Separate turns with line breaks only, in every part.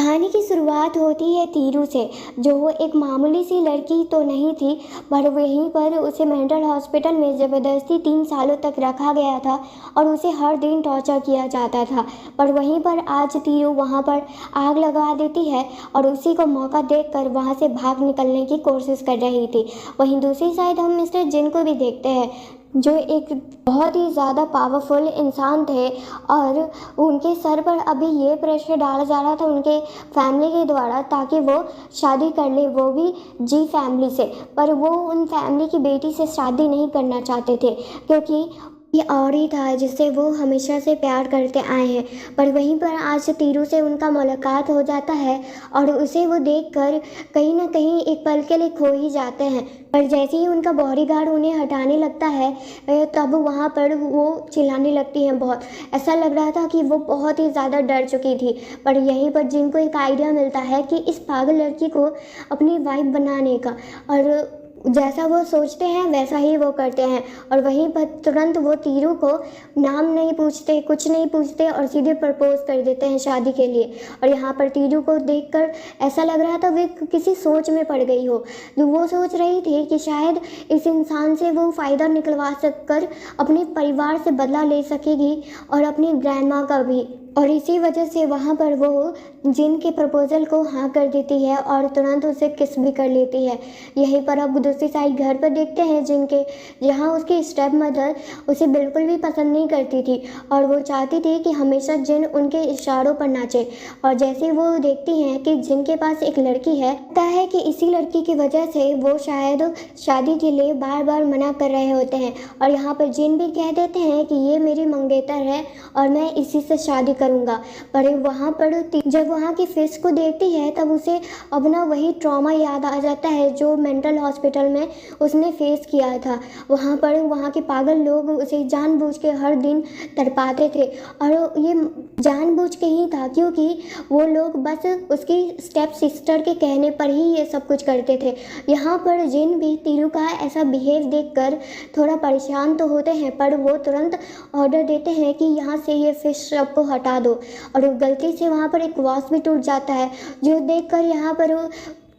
कहानी की शुरुआत होती है तीरू से, जो एक मामूली सी लड़की तो नहीं थी, पर वहीं पर उसे मेंटल हॉस्पिटल में ज़बरदस्ती 3 सालों तक रखा गया था और उसे हर दिन टॉर्चर किया जाता था। पर वहीं पर आज तीरू वहां पर आग लगा देती है और उसी को मौका देखकर वहां से भाग निकलने की कोशिश कर रही थी। वहीं दूसरी साइड हम मिस्टर जिन को भी देखते हैं, जो एक बहुत ही ज़्यादा पावरफुल इंसान थे और उनके सर पर अभी ये प्रेशर डाला जा रहा था उनके फैमिली के द्वारा, ताकि वो शादी कर ले, वो भी जी फैमिली से। पर वो उन फैमिली की बेटी से शादी नहीं करना चाहते थे, क्योंकि ये और ही था जिससे वो हमेशा से प्यार करते आए हैं। पर वहीं पर आज तीरू से उनका मुलाकात हो जाता है और उसे वो देखकर कहीं ना कहीं एक पल के लिए खो ही जाते हैं। पर जैसे ही उनका बॉडीगार्ड उन्हें हटाने लगता है, तब वहाँ पर वो चिल्लाने लगती हैं बहुत। ऐसा लग रहा था कि वो बहुत ही ज़्यादा डर चुकी थी। पर यहीं पर जिनको एक आइडिया मिलता है कि इस पागल लड़की को अपनी वाइफ बनाने का, और जैसा वो सोचते हैं वैसा ही वो करते हैं। और वहीं पर तुरंत वो तीरू को नाम नहीं पूछते, कुछ नहीं पूछते और सीधे प्रपोज कर देते हैं शादी के लिए। और यहाँ पर तीरू को देखकर ऐसा लग रहा था वे किसी सोच में पड़ गई हो। जो वो सोच रही थी कि शायद इस इंसान से वो फ़ायदा निकलवा कर अपने परिवार से बदला ले सकेगी और अपनी ग्रैंडमा का भी। और इसी वजह से वहाँ पर वो जिन के प्रपोज़ल को हाँ कर देती है और तुरंत उसे किस भी कर लेती है। यहीं पर अब दूसरी साइड घर पर देखते हैं जिनके, जहाँ उसकी स्टेप मदर उसे बिल्कुल भी पसंद नहीं करती थी और वो चाहती थी कि हमेशा जिन उनके इशारों पर नाचे। और जैसे वो देखती हैं कि जिन के पास एक लड़की है, लगता है कि इसी लड़की की वजह से वो शायद शादी के लिए बार बार मना कर रहे होते हैं। और यहाँ पर जिन भी कह देते हैं कि ये मेरी मंगेतर है और मैं इसी से शादी करूँगा। पर वहाँ पर जब वहाँ की फिश को देखती है तब उसे अपना वही ट्रॉमा याद आ जाता है जो मेंटल हॉस्पिटल में उसने फेस किया था। वहाँ पर वहाँ के पागल लोग उसे जानबूझ के हर दिन तड़पाते थे और ये जानबूझ के ही था, क्योंकि वो लोग बस उसकी स्टेप सिस्टर के कहने पर ही ये सब कुछ करते थे। यहाँ पर जिन भी तीरू का ऐसा बिहेव देखकर थोड़ा परेशान तो होते हैं, पर वो तुरंत ऑर्डर देते हैं कि यहाँ से ये फिश सबको हटा दो। और गलती से वहाँ पर एक वास भी टूट जाता है, जो देखकर यहाँ पर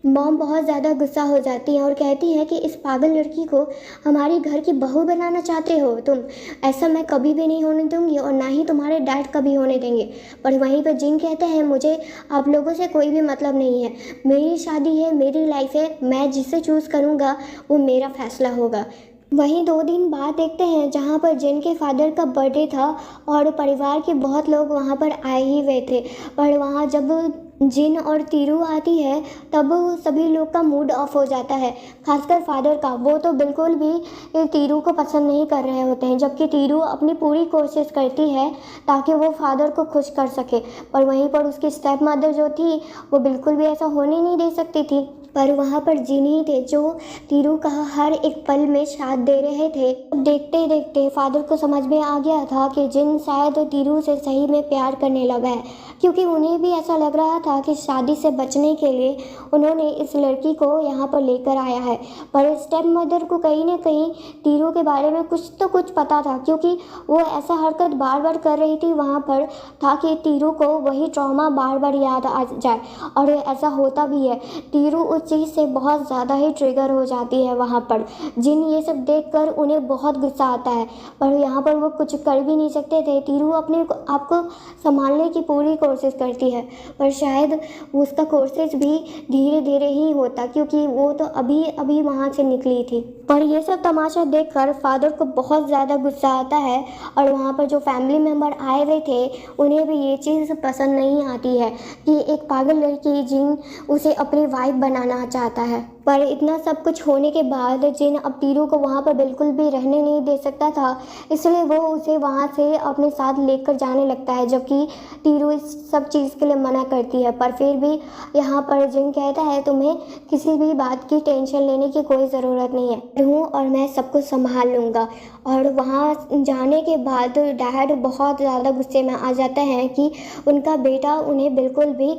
मॉम बहुत ज़्यादा गुस्सा हो जाती है और कहती है कि इस पागल लड़की को हमारी घर की बहू बनाना चाहते हो तुम, ऐसा मैं कभी भी नहीं होने दूंगी और ना ही तुम्हारे डैड कभी होने देंगे। पर वहीं पर जिन कहते हैं मुझे आप लोगों से कोई भी मतलब नहीं है, मेरी शादी है, मेरी लाइफ है, मैं जिसे चूज़ करूँगा वो मेरा फैसला होगा। वहीं 2 दिन बाद देखते हैं जहाँ पर जिन के फादर का बर्थडे था और परिवार के बहुत लोग वहाँ पर आए ही हुए थे। पर वहाँ जब जिन और तीरू आती है तब सभी लोग का मूड ऑफ हो जाता है, खासकर फादर का। वो तो बिल्कुल भी तीरू को पसंद नहीं कर रहे होते हैं, जबकि तीरू अपनी पूरी कोशिश करती है ताकि वो फादर को खुश कर सके। पर वहीं पर उसकी स्टेप मदर जो थी वो बिल्कुल भी ऐसा होने नहीं दे सकती थी। पर वहाँ पर जिन ही थे जो तीरू का हर एक पल में साथ दे रहे थे। देखते देखते फादर को समझ में आ गया था कि जिन शायद तीरू से सही में प्यार करने लगा है, क्योंकि उन्हें भी ऐसा लग रहा था कि शादी से बचने के लिए उन्होंने इस लड़की को यहाँ पर लेकर आया है। पर स्टेप मदर को कहीं ना कहीं तीरू के बारे में कुछ तो कुछ पता था, क्योंकि वो ऐसा हरकत बार बार कर रही थी वहाँ पर ताकि तीरू को वही ट्रॉमा बार बार याद आ जाए। और ऐसा होता भी है, तीरू उस चीज़ से बहुत ज़्यादा ही ट्रिगर हो जाती है वहाँ पर। जिन ये सब देखकर उन्हें बहुत गुस्सा आता है, पर यहाँ पर वो कुछ कर भी नहीं सकते थे। तीरू अपने आप को संभालने की पूरी कोशिश करती है, पर शायद उसका कोशिश भी धीरे धीरे ही होता, क्योंकि वो तो अभी अभी वहाँ से निकली थी। पर ये सब तमाशा देखकर फादर को बहुत ज़्यादा गुस्सा आता है और वहाँ पर जो फैमिली मेम्बर आए हुए थे उन्हें भी ये चीज़ पसंद नहीं आती है कि एक पागल लड़की जिन उसे अपनी वाइफ बनाना चाहता है। पर इतना सब कुछ होने के बाद जिन अब तीरू को वहाँ पर बिल्कुल भी रहने नहीं दे सकता था, इसलिए वो उसे वहाँ से अपने साथ लेकर जाने लगता है, जबकि तीरू इस सब चीज़ के लिए मना करती है। पर फिर भी यहाँ पर जिन कहता है तुम्हें किसी भी बात की टेंशन लेने की कोई ज़रूरत नहीं है, हूँ और मैं सब कुछ संभाल लूँगा। और वहाँ जाने के बाद डैड बहुत ज़्यादा गुस्से में आ जाता है कि उनका बेटा उन्हें बिल्कुल भी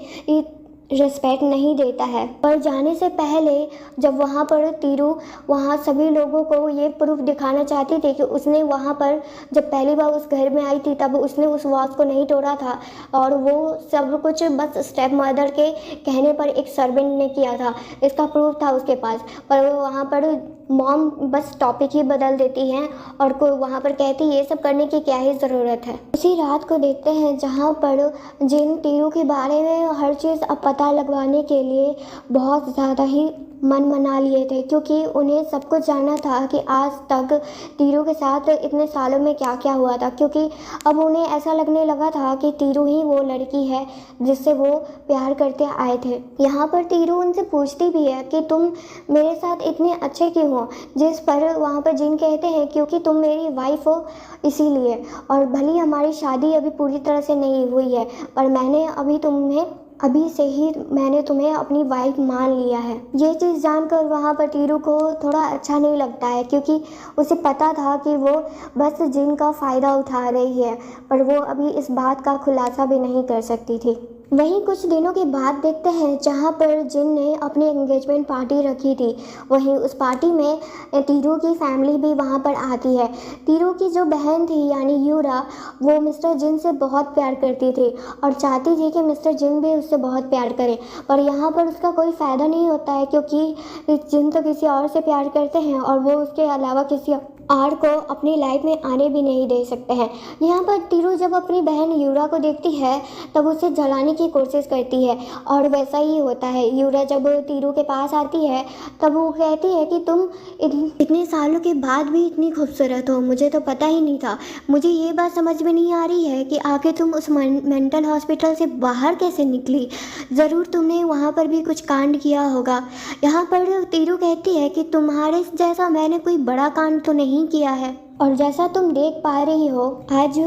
रिस्पेक्ट नहीं देता है। पर जाने से पहले जब वहाँ पर तीरू वहाँ सभी लोगों को ये प्रूफ दिखाना चाहती थी कि उसने वहाँ पर जब पहली बार उस घर में आई थी तब उसने उस वॉच को नहीं तोड़ा था और वो सब कुछ बस स्टेप मदर के कहने पर एक सर्वेंट ने किया था, इसका प्रूफ था उसके पास। पर वो वहाँ पर मॉम बस टॉपिक ही बदल देती हैं और को वहाँ पर कहती ये सब करने की क्या ही ज़रूरत है। उसी रात को देखते हैं जहाँ पर जिन तीरू के बारे में हर चीज़ अब पता लगवाने के लिए बहुत ज़्यादा ही मन मना लिए थे, क्योंकि उन्हें सब कुछ जानना था कि आज तक तीरू के साथ इतने सालों में क्या क्या हुआ था। क्योंकि अब उन्हें ऐसा लगने लगा था कि तीरू ही वो लड़की है जिससे वो प्यार करते आए थे। यहाँ पर तीरू उनसे पूछती भी है कि तुम मेरे साथ इतने अच्छे क्यों हो, जिस पर वहाँ पर जिन कहते हैं क्योंकि तुम मेरी वाइफ हो इसीलिए, और भली हमारी शादी अभी पूरी तरह से नहीं हुई है पर अभी से ही मैंने तुम्हें अपनी वाइफ मान लिया है। ये चीज़ जानकर वहाँ पर तीरू को थोड़ा अच्छा नहीं लगता है, क्योंकि उसे पता था कि वो बस जिन का फ़ायदा उठा रही है, पर वो अभी इस बात का खुलासा भी नहीं कर सकती थी। वहीं कुछ दिनों के बाद देखते हैं जहाँ पर जिन ने अपनी एंगेजमेंट पार्टी रखी थी, वहीं उस पार्टी में तीरू की फैमिली भी वहाँ पर आती है। तीरू की जो बहन थी यानी यूरा, वो मिस्टर जिन से बहुत प्यार करती थी और चाहती थी कि मिस्टर जिन भी उससे बहुत प्यार करे, पर यहाँ पर उसका कोई फ़ायदा नहीं होता है, क्योंकि जिन तो किसी और से प्यार करते हैं और वो उसके अलावा किसी और को अपनी लाइफ में आने भी नहीं दे सकते हैं। यहाँ पर तीरू जब अपनी बहन यूरा को देखती है तब उसे जलाने की कोशिश करती है और वैसा ही होता है। यूरा जब तीरू के पास आती है तब वो कहती है कि तुम इतने सालों के बाद भी इतनी खूबसूरत हो, मुझे तो पता ही नहीं था। मुझे ये बात समझ में नहीं आ रही है कि आखिर तुम उस मेंटल हॉस्पिटल से बाहर कैसे निकली, ज़रूर तुमने वहाँ पर भी कुछ कांड किया होगा। यहाँ पर तीरू कहती है कि तुम्हारे जैसा मैंने कोई बड़ा कांड तो नहीं किया है, और जैसा तुम देख पा रही हो आज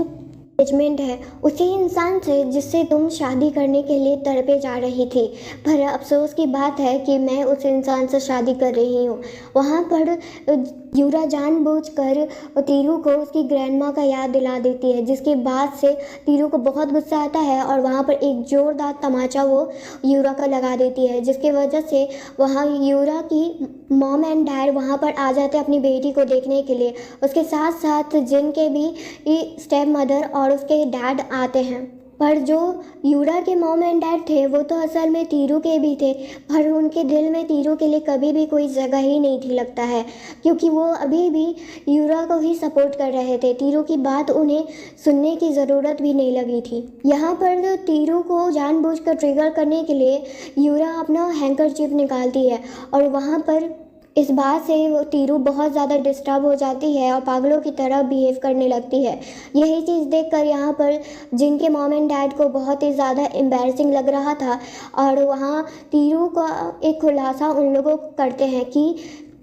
एंगेजमेंट है उसी इंसान से जिससे तुम शादी करने के लिए तड़पे जा रही थी, पर अफसोस की बात है कि मैं उस इंसान से शादी कर रही हूँ। वहाँ पर यूरा जानबूझकर तीरू को उसकी ग्रैंडमा का याद दिला देती है, जिसकी बात से तीरू को बहुत गुस्सा आता है और वहाँ पर एक ज़ोरदार तमाचा वो यूरा का लगा देती है, जिसकी वजह से वहाँ यूरा की मॉम एंड डैड वहाँ पर आ जाते हैं अपनी बेटी को देखने के लिए। उसके साथ साथ जिनके भी स्टेप मदर और उसके डैड आते हैं, पर जो यूरा के मॉम एंड डैड थे वो तो असल में तीरू के भी थे, पर उनके दिल में तीरू के लिए कभी भी कोई जगह ही नहीं थी लगता है, क्योंकि वो अभी भी यूरा को ही सपोर्ट कर रहे थे। तीरू की बात उन्हें सुनने की ज़रूरत भी नहीं लगी थी। यहाँ पर तीरू को जानबूझकर ट्रिगर करने के लिए यूरा अपना हैंकरचीफ निकालती है और वहाँ पर इस बात से वो तीरू बहुत ज़्यादा डिस्टर्ब हो जाती है और पागलों की तरह बिहेव करने लगती है। यही चीज़ देखकर यहाँ पर जिनके मॉम एंड डैड को बहुत ही ज़्यादा एम्बैरसिंग लग रहा था और वहाँ तीरू का एक खुलासा उन लोगों को करते हैं कि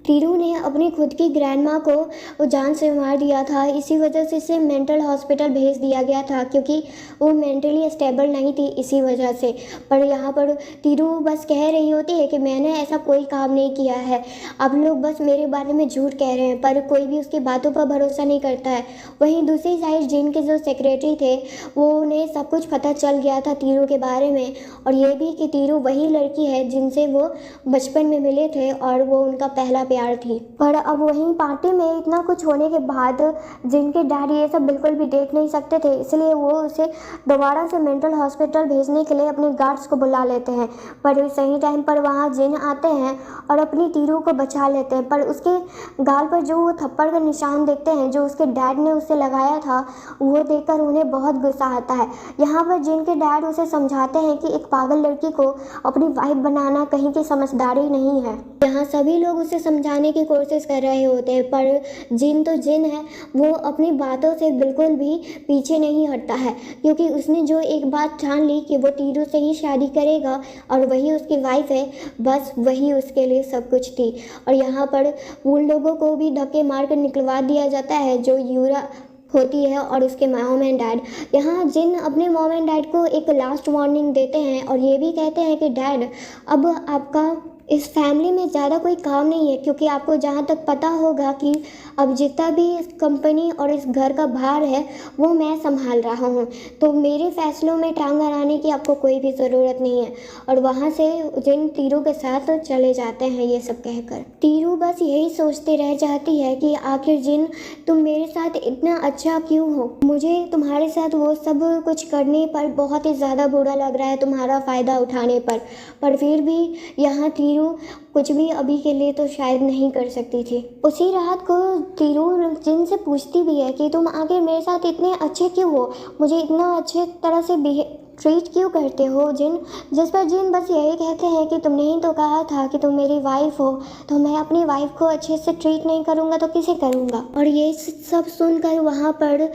तीरू ने अपनी खुद की ग्रैंडमा को जान से मार दिया था, इसी वजह से इसे मेंटल हॉस्पिटल भेज दिया गया था, क्योंकि वो मेंटली स्टेबल नहीं थी इसी वजह से। पर यहाँ पर तीरू बस कह रही होती है कि मैंने ऐसा कोई काम नहीं किया है, आप लोग बस मेरे बारे में झूठ कह रहे हैं, पर कोई भी उसकी बातों पर भरोसा नहीं करता है। वहीं दूसरी साइड जिन के जो सेक्रेटरी थे वो उन्हें सब कुछ पता चल गया था तीरू के बारे में, और ये भी कि तीरू वही लड़की है जिनसे वो बचपन में मिले थे और वो उनका पहला प्यार थी। पर अब वहीं पार्टी में इतना कुछ होने के बाद जिनके डैड ये सब बिल्कुल भी देख नहीं सकते थे, इसलिए वो उसे दोबारा से मेंटल हॉस्पिटल भेजने के लिए अपने गार्ड्स को बुला लेते हैं। पर सही टाइम पर वहाँ जिन आते हैं और अपनी तीरू को बचा लेते हैं, पर उसके गाल पर जो वो थप्पड़ का निशान देखते हैं जो उसके डैड ने उसे लगाया था, वो देखकर उन्हें बहुत गुस्सा आता है। यहाँ पर जिनके डैड उसे समझाते हैं कि एक पागल लड़की को अपनी वाइफ बनाना कहीं की समझदारी नहीं है। यहाँ सभी लोग उसे समझाने की कोशिश कर रहे होते हैं, पर जिन तो जिन है वो अपनी बातों से बिल्कुल भी पीछे नहीं हटता है, क्योंकि उसने जो एक बात ठान ली कि वो तीरू से ही शादी करेगा और वही उसकी वाइफ है, बस वही उसके लिए सब कुछ थी। और यहाँ पर उन लोगों को भी धक्के मार कर निकलवा दिया जाता है जो यूरा होती है और उसके मॉम एंड डैड। यहाँ जिन अपने मॉम एंड डैड को एक लास्ट वार्निंग देते हैं और ये भी कहते हैं कि डैड अब आपका इस फैमिली में ज़्यादा कोई काम नहीं है, क्योंकि आपको जहाँ तक पता होगा कि अब जितना भी इस कंपनी और इस घर का भार है वो मैं संभाल रहा हूँ, तो मेरे फैसलों में टांग अड़ाने की आपको कोई भी ज़रूरत नहीं है। और वहाँ से जिन तीरू के साथ चले जाते हैं ये सब कहकर। तीरू बस यही सोचते रह जाती है कि आखिर जिन तुम मेरे साथ इतना अच्छा क्यों हो। मुझे तुम्हारे साथ वो सब कुछ करने पर बहुत ही ज़्यादा बुरा लग रहा है, तुम्हारा फ़ायदा उठाने पर फिर भी यहाँ तीरू कुछ भी अभी के लिए तो शायद नहीं कर सकती थी। उसी रात को तीरू जिन से पूछती भी है कि तुम आखिर मेरे साथ इतने अच्छे क्यों हो, मुझे इतना अच्छे तरह से ट्रीट क्यों करते हो जिन। जिस पर जिन बस यही कहते हैं कि तुमने ही तो कहा था कि तुम मेरी वाइफ हो, तो मैं अपनी वाइफ को अच्छे से ट्रीट नहीं करूँगा तो किसे करूँगा। और ये सब सुनकर वहाँ पर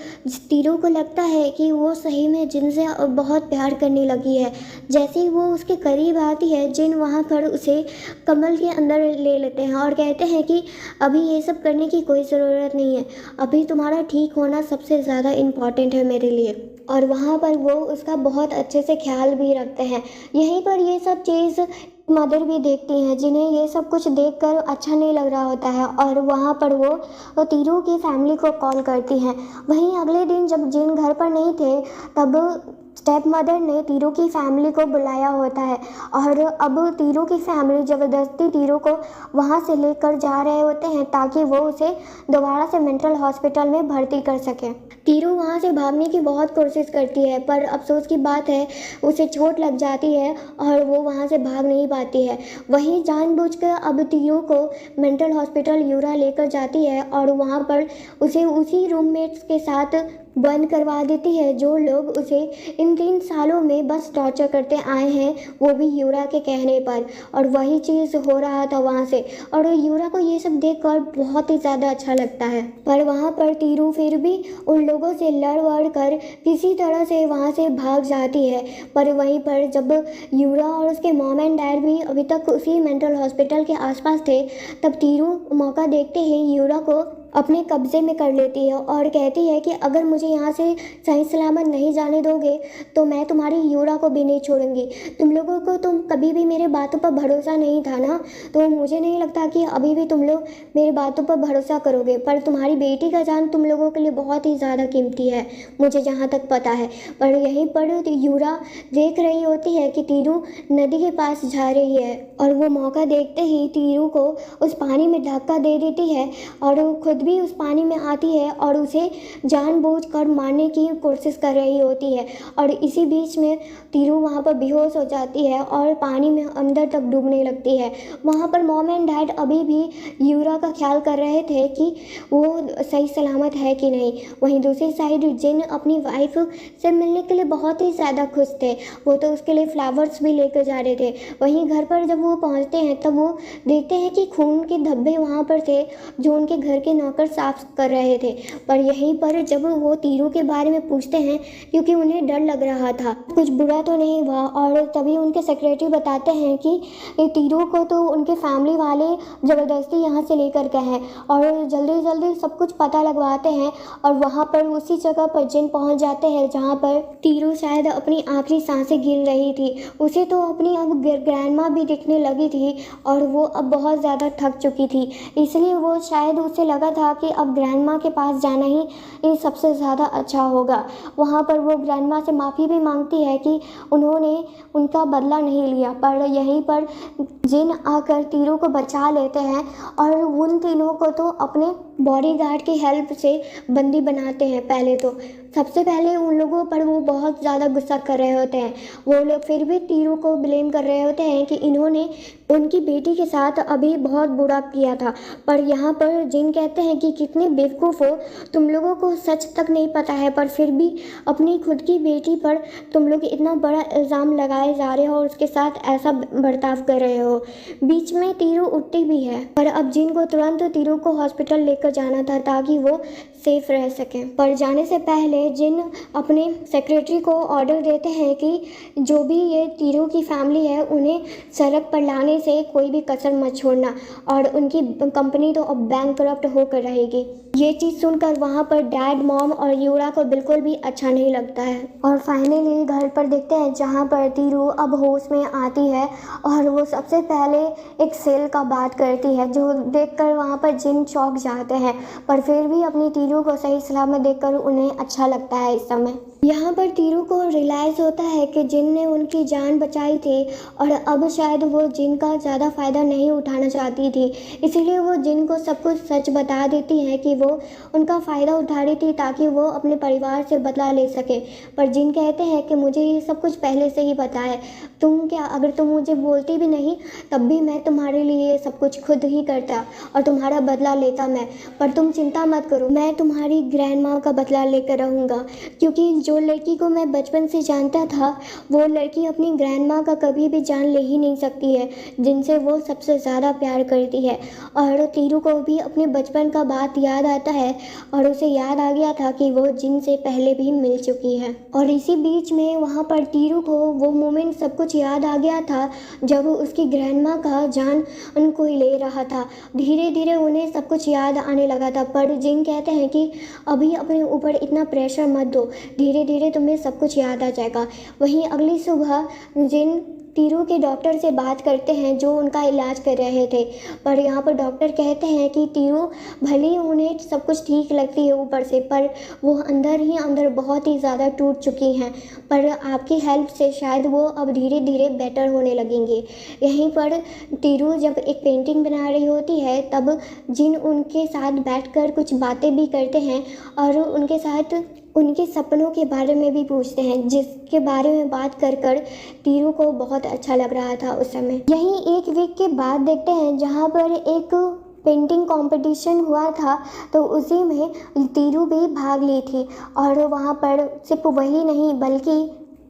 तीरू को लगता है कि वो सही में जिन से बहुत प्यार करने लगी है। जैसे ही वो उसके करीब आती है जिन वहाँ पर उसे कमल के अंदर ले लेते हैं और कहते हैं कि अभी ये सब करने की कोई ज़रूरत नहीं है, अभी तुम्हारा ठीक होना सबसे ज़्यादा इम्पॉर्टेंट है मेरे लिए। और वहाँ पर वो उसका बहुत अच्छे से ख्याल भी रखते हैं। यहीं पर ये सब चीज़ मदर भी देखती हैं, जिन्हें ये सब कुछ देखकर अच्छा नहीं लग रहा होता है, और वहाँ पर वो तीरू की फैमिली को कॉल करती हैं। वहीं अगले दिन जब जिन घर पर नहीं थे तब स्टेप मदर ने तीरू की फैमिली को बुलाया होता है, और अब तीरू की फैमिली ज़बरदस्ती तीरू को वहाँ से लेकर जा रहे होते हैं ताकि वो उसे दोबारा से मेंटल हॉस्पिटल में भर्ती कर सकें। तीरू वहाँ से भागने की बहुत कोशिश करती है, पर अफसोस की बात है उसे चोट लग जाती है और वो वहाँ से भाग नहीं पाती है। वहीं जानबूझकर अब तीरू को मेंटल हॉस्पिटल यूरा लेकर जाती है और वहाँ पर उसे उसी रूममेट्स के साथ बंद करवा देती है जो लोग उसे इन 3 सालों में बस टॉर्चर करते आए हैं, वो भी यूरा के कहने पर। और वही चीज़ हो रहा था वहाँ से, और यूरा को ये सब देखकर बहुत ही ज़्यादा अच्छा लगता है। पर वहाँ पर तीरू फिर भी उन लोगों से लड़ कर किसी तरह से वहाँ से भाग जाती है। पर वहीं पर जब यूरा और उसके मॉम एंड डैड भी अभी तक उसी मेंटल हॉस्पिटल के आसपास थे, तब तीरू मौका देखते ही यूरा को अपने कब्जे में कर लेती है और कहती है कि अगर मुझे यहाँ से सही सलामत नहीं जाने दोगे तो मैं तुम्हारी यूरा को भी नहीं छोड़ूंगी। तुम लोगों को तुम कभी भी मेरे बातों पर भरोसा नहीं था ना, तो मुझे नहीं लगता कि अभी भी तुम लोग मेरी बातों पर भरोसा करोगे। पर तुम्हारी बेटी का जान तुम लोगों के लिए बहुत ही ज़्यादा कीमती है, मुझे जहाँ तक पता है। पर यहीं पर यूरा देख रही होती है कि तीरू नदी के पास जा रही है, और वो मौका देखते ही तीरू को उस पानी में धक्का दे देती है और खुद भी उस पानी में आती है और उसे जानबूझकर मारने की कोशिश कर रही होती है। और इसी बीच में तीरू वहाँ पर बेहोश हो जाती है और पानी में अंदर तक डूबने लगती है। वहाँ पर मॉम एंड डैड अभी भी यूरा का ख्याल कर रहे थे कि वो सही सलामत है कि नहीं। वहीं दूसरी साइड जिन अपनी वाइफ से मिलने के लिए बहुत ही ज़्यादा खुश थे, वो तो उसके लिए फ्लावर्स भी लेकर जा रहे थे। वहीं घर पर जब वो पहुँचते हैं तब वो देखते हैं कि खून के धब्बे वहाँ पर थे जो उनके घर के नौकर साफ कर रहे थे। पर यहीं पर जब वो तीरू के बारे में पूछते हैं, क्योंकि उन्हें डर लग रहा था कुछ बुरा तो नहीं हुआ, और तभी उनके सेक्रेटरी बताते हैं कि तीरू को तो उनके फैमिली वाले ज़बरदस्ती यहाँ से लेकर गए हैं, और जल्दी जल्दी सब कुछ पता लगवाते हैं। और वहाँ पर उसी जगह पर जिन पहुँच जाते हैं जहाँ पर तीरू शायद अपनी आखिरी सांसें गिन रही थी। उसे तो अपनी अब ग्रैंडमा भी दिखने लगी थी और वो अब बहुत ज़्यादा थक चुकी थी, इसलिए वो शायद उसे लगा था कि अब ग्रैंडमा के पास जाना ही सबसे ज़्यादा अच्छा होगा। वहाँ पर वो ग्रैंडमा से माफ़ी भी मांगती है कि उन्होंने उनका बदला नहीं लिया। पर यहीं पर जिन आकर तीरू को बचा लेते हैं और उन तीनों को तो अपने बॉडीगार्ड की हेल्प से बंदी बनाते हैं। पहले तो सबसे पहले उन लोगों पर वो बहुत ज़्यादा गुस्सा कर रहे होते हैं, वो लोग फिर भी तीरू को ब्लेम कर रहे होते हैं कि इन्होंने उनकी बेटी के साथ अभी बहुत बुरा किया था। पर यहाँ पर जिन कहते हैं कि कितने बेवकूफ़ हो, तुम लोगों को सच तक नहीं पता है, पर फिर भी अपनी खुद की बेटी पर तुम लोग इतना बड़ा इल्ज़ाम लगाए जा रहे हो और उसके साथ ऐसा बर्ताव कर रहे हो। बीच में तीरू उठती भी है, पर अब जिन को तुरंत तीरू को हॉस्पिटल लेकर जाना था ताकि वो सेफ रह सके। पर जाने से पहले जिन अपने सेक्रेटरी को ऑर्डर देते हैं कि जो भी ये तीरू की फैमिली है उन्हें सड़क पर लाने से कोई भी कसर मत छोड़ना, और उनकी कंपनी तो अब बैंकरप्ट होकर रहेगी। ये चीज़ सुनकर वहाँ पर डैड, मॉम और यूरा को बिल्कुल भी अच्छा नहीं लगता है। और फाइनली घर पर देखते हैं जहाँ पर तीरू अब होश में आती है और वो सबसे पहले एक सेल का बात करती है, जो देखकर वहाँ पर जिन चौंक जाते हैं, पर फिर भी अपनी तीरू को सही सलामत देखकर उन्हें अच्छा लगता है। इस समय यहाँ पर तीरू को रियलाइज़ होता है कि जिन ने उनकी जान बचाई थी और अब शायद वो जिन का ज़्यादा फ़ायदा नहीं उठाना चाहती थी, इसीलिए वो जिन को सब कुछ सच बता देती है कि वो उनका फ़ायदा उठा रही थी ताकि वो अपने परिवार से बदला ले सके। पर जिन कहते हैं कि मुझे ये सब कुछ पहले से ही पता है, अगर तुम मुझे बोलती भी नहीं तब भी मैं तुम्हारे लिए ये सब कुछ खुद ही करता और तुम्हारा बदला लेता मैं। पर तुम चिंता मत करो, मैं तुम्हारी ग्रैंड माँ का बदला लेकर रहूँगा, क्योंकि जो लड़की को मैं बचपन से जानता था वो लड़की अपनी ग्रैंड माँ का कभी भी जान ले ही नहीं सकती है, जिनसे वो सबसे ज़्यादा प्यार करती है। और तीरू को भी अपने बचपन का बात याद आता है और उसे याद आ गया था कि वो जिन से पहले भी मिल चुकी है। और इसी बीच में वहाँ पर तीरू को वो मोमेंट सब कुछ याद आ गया था जब उसकी ग्रैंड माँ का जान उनको ही ले रहा था। धीरे धीरे उन्हें सब कुछ याद आने लगा था, पर जिन कहते हैं कि अभी अपने ऊपर इतना प्रेशर मत दो, धीरे धीरे तुम्हें सब कुछ याद आ जाएगा। वहीं अगली सुबह जिन तीरू के डॉक्टर से बात करते हैं जो उनका इलाज कर रहे थे, पर यहाँ पर डॉक्टर कहते हैं कि तीरू भले ही उन्हें सब कुछ ठीक लगती है ऊपर से, पर वो अंदर ही अंदर बहुत ही ज़्यादा टूट चुकी हैं, पर आपकी हेल्प से शायद वो अब धीरे धीरे बेटर होने लगेंगे। यहीं पर तीरू जब एक पेंटिंग बना रही होती है तब जिन उनके साथ बैठकर कुछ बातें भी करते हैं और उनके साथ उनके सपनों के बारे में भी पूछते हैं, जिसके बारे में बात कर कर तीरू को बहुत अच्छा लग रहा था उस समय। यहीं एक वीक के बाद देखते हैं जहाँ पर एक पेंटिंग कंपटीशन हुआ था, तो उसी में तीरू भी भाग ली थी और वहाँ पर सिर्फ वही नहीं बल्कि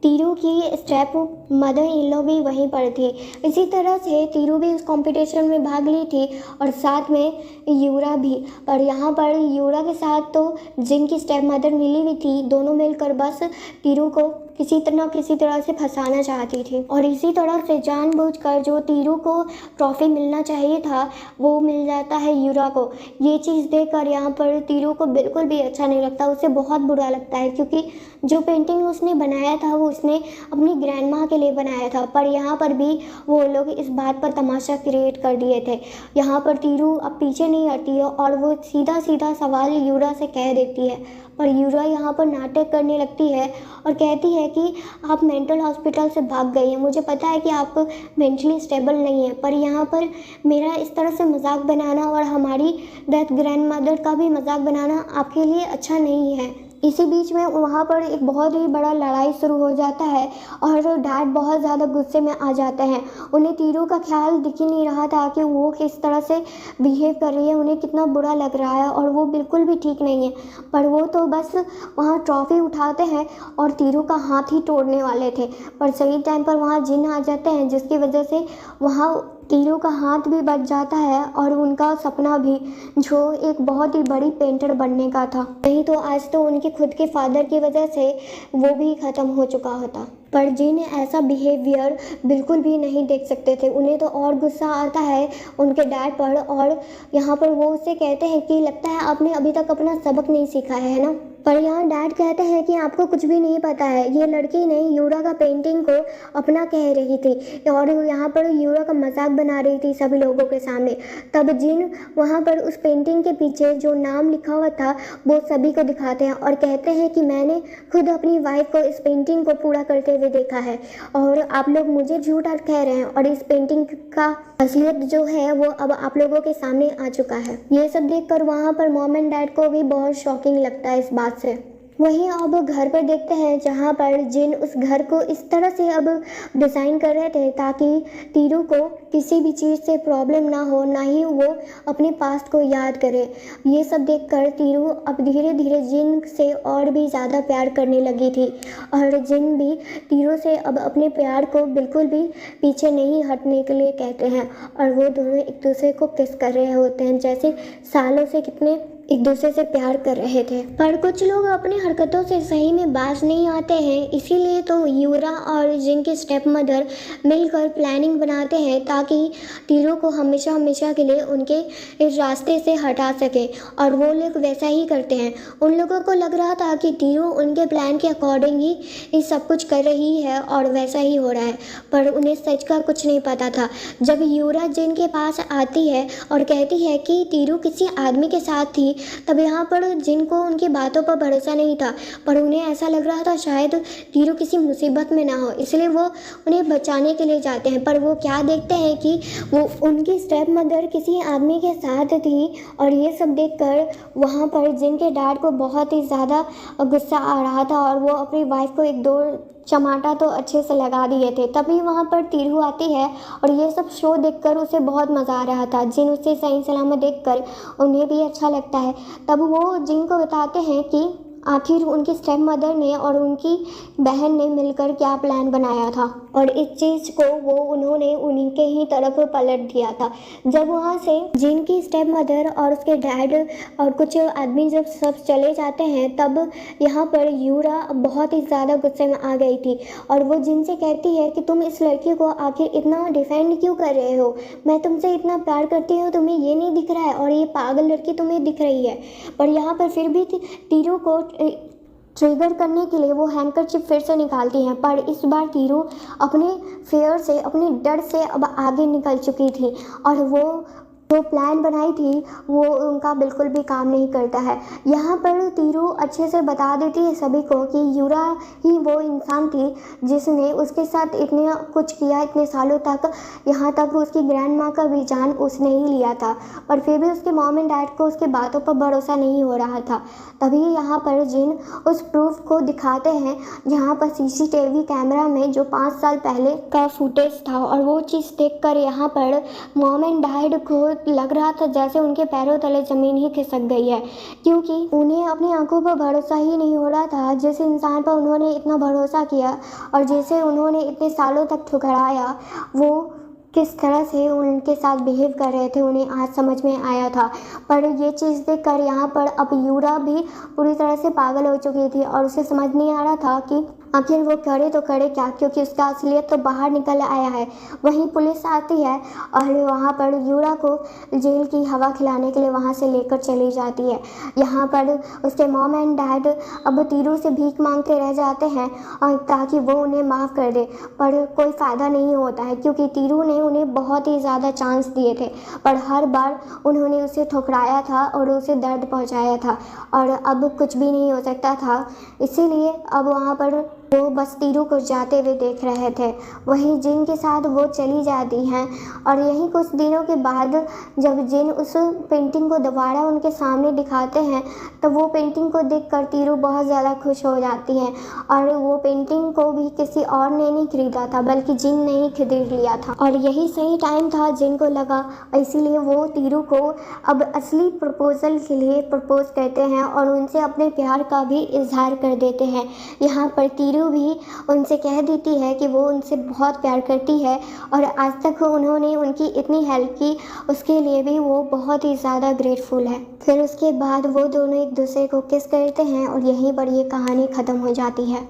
तीरू की स्टेप मदर इन लॉ भी वहीं पर थी। इसी तरह से तीरू भी उस कंपटीशन में भाग ली थी और साथ में यूरा भी। पर यहाँ पर यूरा के साथ तो जिन की स्टेप मदर मिली हुई थी, दोनों मिलकर बस तीरू को किसी तरह से फंसाना चाहती थी। और इसी तरह से जानबूझकर जो तीरू को ट्रॉफी मिलना चाहिए था वो मिल जाता है यूरा को। ये चीज़ देखकर यहाँ पर तीरू को बिल्कुल भी अच्छा नहीं लगता, उसे बहुत बुरा लगता है, क्योंकि जो पेंटिंग उसने बनाया था वो उसने अपनी ग्रैंड माँ के लिए बनाया था। पर यहाँ पर भी वो लोग इस बात पर तमाशा क्रिएट कर दिए थे। यहाँ पर तीरू अब पीछे नहीं हटती है और वो सीधा सीधा सवाल यूरा से कह देती है, पर यूरा यहाँ पर नाटक करने लगती है और कहती है कि आप मेंटल हॉस्पिटल से भाग गई हैं, मुझे पता है कि आप मेंटली स्टेबल नहीं हैं, पर यहाँ पर मेरा इस तरह से मजाक बनाना और हमारी डेथ ग्रैंड मदर का भी मजाक बनाना आपके लिए अच्छा नहीं है। इसी बीच में वहाँ पर एक बहुत ही बड़ा लड़ाई शुरू हो जाता है और डैड बहुत ज़्यादा गुस्से में आ जाते हैं। उन्हें तीरू का ख्याल दिख ही नहीं रहा था कि वो किस तरह से बिहेव कर रही है, उन्हें कितना बुरा लग रहा है और वो बिल्कुल भी ठीक नहीं है। पर वो तो बस वहाँ ट्रॉफी उठाते हैं और तीरू का हाथ ही तोड़ने वाले थे, पर सही टाइम पर वहाँ जिन आ जाते हैं, जिसकी वजह से वहाँ तीरू का हाथ भी बच जाता है और उनका सपना भी, जो एक बहुत ही बड़ी पेंटर बनने का था। नहीं तो आज तो उनके खुद के फादर की वजह से वो भी ख़त्म हो चुका होता। पर जिन ऐसा बिहेवियर बिल्कुल भी नहीं देख सकते थे, उन्हें तो और गुस्सा आता है उनके डैड पर और यहाँ पर वो उससे कहते हैं कि लगता है आपने अभी तक अपना सबक नहीं सीखा है ना। पर यहाँ डैड कहते हैं कि आपको कुछ भी नहीं पता है, ये लड़की ने यूरा का पेंटिंग को अपना कह रही थी और यहाँ पर यूरा का मजाक बना रही थी सभी लोगों के सामने। तब जिन वहाँ पर उस पेंटिंग के पीछे जो नाम लिखा हुआ था वो सभी को दिखाते हैं और कहते हैं कि मैंने खुद अपनी वाइफ को इस पेंटिंग को पूरा करते हुए देखा है और आप लोग मुझे झूठा कह रहे हैं और इस पेंटिंग का असलियत जो है वो अब आप लोगों के सामने आ चुका है। ये सब देखकर वहाँ पर मॉम एंड डैड को भी बहुत शॉकिंग लगता है इस बात से। वहीं अब घर पर देखते हैं जहाँ पर जिन उस घर को इस तरह से अब डिज़ाइन कर रहे थे ताकि तीरू को किसी भी चीज़ से प्रॉब्लम ना हो, ना ही वो अपने पास्ट को याद करे। ये सब देखकर तीरू अब धीरे धीरे जिन से और भी ज़्यादा प्यार करने लगी थी और जिन भी तीरू से अब अपने प्यार को बिल्कुल भी पीछे नहीं हटने के लिए कहते हैं और वो दोनों एक दूसरे को किस कर रहे होते हैं, जैसे सालों से कितने एक दूसरे से प्यार कर रहे थे। पर कुछ लोग अपनी हरकतों से सही में बाज नहीं आते हैं, इसीलिए तो यूरा और जिन की स्टेप मदर मिलकर प्लानिंग बनाते हैं ताकि तीरू को हमेशा हमेशा के लिए उनके इस रास्ते से हटा सके, और वो लोग वैसा ही करते हैं। उन लोगों को लग रहा था कि तीरू उनके प्लान के अकॉर्डिंग ही ये सब कुछ कर रही है और वैसा ही हो रहा है, पर उन्हें सच का कुछ नहीं पता था। जब यूरा जिन के पास आती है और कहती है कि तीरू किसी आदमी के साथ थी, तब यहाँ पर जिन को उनकी बातों पर भरोसा नहीं था, पर उन्हें ऐसा लग रहा था शायद तीरू किसी मुसीबत में ना हो, इसलिए वो उन्हें बचाने के लिए जाते हैं। पर वो क्या देखते हैं कि वो उनकी स्टेप मदर किसी आदमी के साथ थी, और ये सब देखकर वहाँ पर जिन के डैड को बहुत ही ज़्यादा गुस्सा आ रहा था और वो अपनी वाइफ को एक दो चमाटा तो अच्छे से लगा दिए थे। तभी वहाँ पर तीरू आती है और ये सब शो देखकर उसे बहुत मज़ा आ रहा था। जिन उसे सही सलामत देखकर उन्हें भी अच्छा लगता है। तब वो जिन को बताते हैं कि आखिर उनकी स्टेप मदर ने और उनकी बहन ने मिलकर क्या प्लान बनाया था, और इस चीज़ को वो उन्होंने उन्हीं के ही तरफ पलट दिया था। जब वहाँ से जिन की स्टेप मदर और उसके डैड और कुछ आदमी जब सब चले जाते हैं, तब यहाँ पर यूरा बहुत ही ज़्यादा गुस्से में आ गई थी और वो जिन से कहती है कि तुम इस लड़की को आखिर इतना डिफेंड क्यों कर रहे हो, मैं तुमसे इतना प्यार करती हूँ, तुम्हें ये नहीं दिख रहा है, और ये पागल लड़की तुम्हें दिख रही है। पर यहाँ पर फिर भी तीरू को ट्रिगर करने के लिए वो हैंकरचिप फिर से निकालती हैं, पर इस बार तीरू अपने फेयर से, अपने डर से अब आगे निकल चुकी थी, और वो जो प्लान बनाई थी वो उनका बिल्कुल भी काम नहीं करता है। यहाँ पर तीरू अच्छे से बता देती है सभी को कि यूरा ही वो इंसान थी जिसने उसके साथ इतना कुछ किया इतने सालों तक, यहाँ तक उसकी ग्रैंड माँ का भी जान उसने ही लिया था, पर फिर भी उसके मॉम एंड डैड को उसके बातों पर भरोसा नहीं हो रहा था। तभी यहाँ पर जिन उस प्रूफ को दिखाते हैं जहाँ पर सीसीटीवी कैमरा में जो 5 साल पहले का फुटेज था, और वो चीज़ देखकर यहाँ पर मॉम एंड डैड को लग रहा था जैसे उनके पैरों तले ज़मीन ही खिसक गई है, क्योंकि उन्हें अपनी आंखों पर भरोसा ही नहीं हो रहा था। जिस इंसान पर उन्होंने इतना भरोसा किया और जिसे उन्होंने इतने सालों तक ठुकराया, वो किस तरह से उनके साथ बिहेव कर रहे थे, उन्हें आज समझ में आया था। पर ये चीज़ देखकर यहाँ पर अब यूरा भी पूरी तरह से पागल हो चुकी थी और उसे समझ नहीं आ रहा था कि आखिर वो करे तो करे क्या, क्योंकि उसका असलियत तो बाहर निकल आया है। वहीं पुलिस आती है और वहाँ पर यूरा को जेल की हवा खिलाने के लिए वहाँ से लेकर चली जाती है। यहाँ पर उसके मॉम एंड डैड अब तीरू से भीख मांगते रह जाते हैं ताकि वो उन्हें माफ़ कर दे, पर कोई फ़ायदा नहीं होता है क्योंकि तीरू ने उन्हें बहुत ही ज़्यादा चांस दिए थे, पर हर बार उन्होंने उसे ठुकराया था और उसे दर्द पहुँचाया था, और अब कुछ भी नहीं हो सकता था। इसीलिए अब वहाँ पर वो बस तीरू को जाते हुए देख रहे थे। वहीं जिन के साथ वो चली जाती हैं, और यहीं कुछ दिनों के बाद जब जिन उस पेंटिंग को दोबारा उनके सामने दिखाते हैं, तो वो पेंटिंग को देखकर तीरू बहुत ज़्यादा खुश हो जाती हैं, और वो पेंटिंग को भी किसी और ने नहीं खरीदा था बल्कि जिन ने ही खरीद लिया था, और यही सही टाइम था जिन को लगा। इसीलिए वो तीरू को अब असली प्रपोजल के लिए प्रपोज करते हैं और उनसे अपने प्यार का भी इजहार कर देते हैं। यहाँ पर तीरू भी उनसे कह देती है कि वो उनसे बहुत प्यार करती है और आज तक उन्होंने उनकी इतनी हेल्प की, उसके लिए भी वो बहुत ही ज़्यादा ग्रेटफुल है। फिर उसके बाद वो दोनों एक दूसरे को किस करते हैं और यहीं पर ये कहानी ख़त्म हो जाती है।